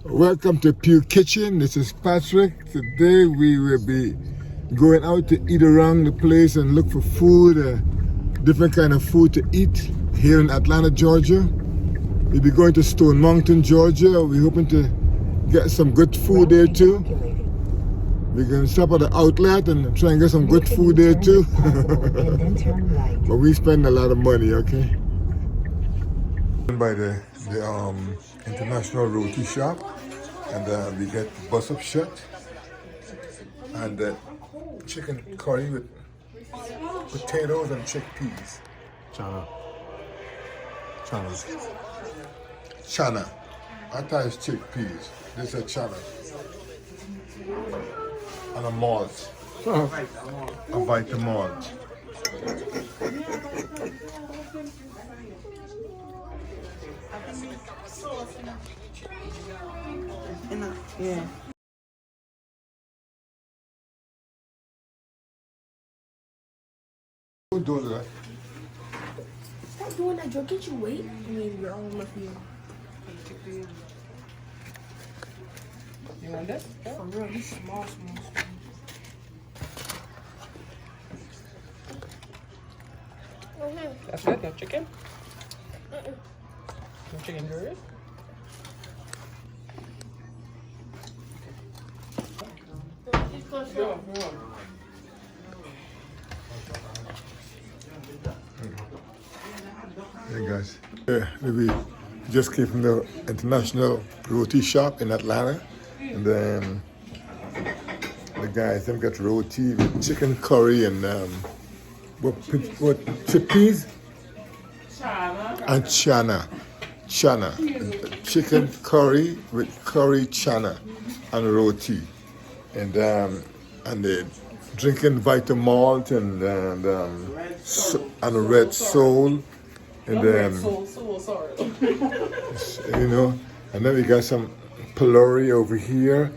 Welcome to Pew Kitchen. This is Patrick. Today we will be going out to eat around the place and look for food, different kind of food to eat here in Atlanta, Georgia. We'll be going to Stone Mountain, Georgia. We're hoping to get some good food there too. We're going to stop at the outlet and try and get some good food there too. But we spend a lot of money, okay? By the International Roti shop, and we get bus up shut and chicken curry with potatoes and chickpeas. Chana. I thought it's chickpeas. This is chana. And a malt. A vita malt. Yeah. Who does that? Stop doing that, Joe. Can't you wait? I mean, you're all with you. You want this? For real, this small. That's it? No chicken? No chicken burgers? Hey guys, we just came from the International Roti shop in Atlanta, and then the guys them got roti with chicken curry and what chickpeas and chana, chicken curry with curry chana and roti, and they drinking vita malt and red soul. And sorry. you know, and then we got some pylori over here.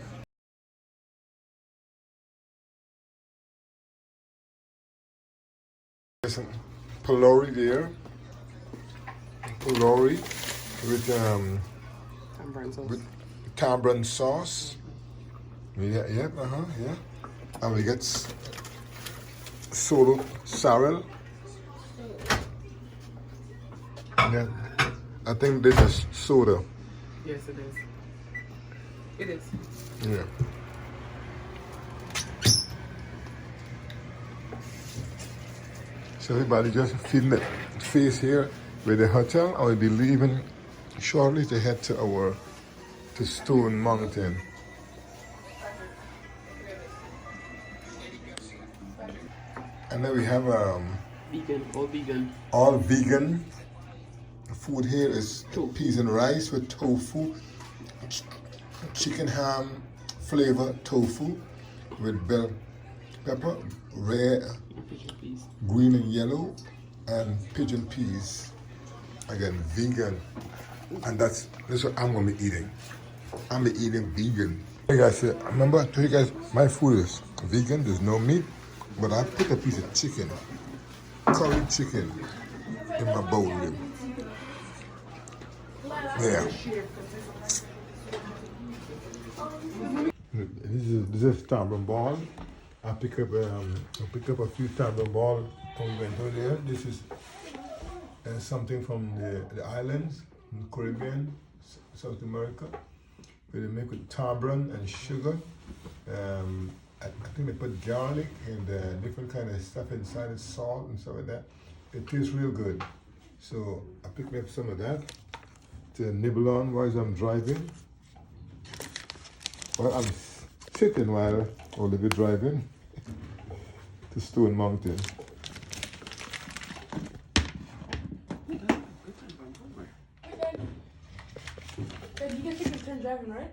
There's some pylori there. Pylori with tamarind sauce. Yeah, yeah. And we get solo sorrel. Yeah, I think this is soda. Yes, it is. It is. Yeah. So everybody just feeding the face here with the hotel. I will be leaving shortly to head to Stone Mountain. And then we have vegan, all vegan. Food here is peas and rice with tofu, chicken ham flavor tofu with bell pepper, red, green and yellow, and pigeon peas. Again, vegan. And that's what I'm gonna be eating. I'm be eating vegan. Hey guys, remember I told you guys my food is vegan, there's no meat, but I put a piece of chicken, curry chicken, in my bowl here. Yeah. This is tamarind ball. I pick up a few tamarind ball when we went over there. This is something from the islands, in the Caribbean, South America, where they make with tamarind and sugar. I think they put garlic and different kind of stuff inside it, salt and stuff like that. It tastes real good. So I picked me up some of that to nibble on while I'm driving. Well, I'm sitting while I'll be driving to Stone Mountain. Dad, you guys take your turn driving, right?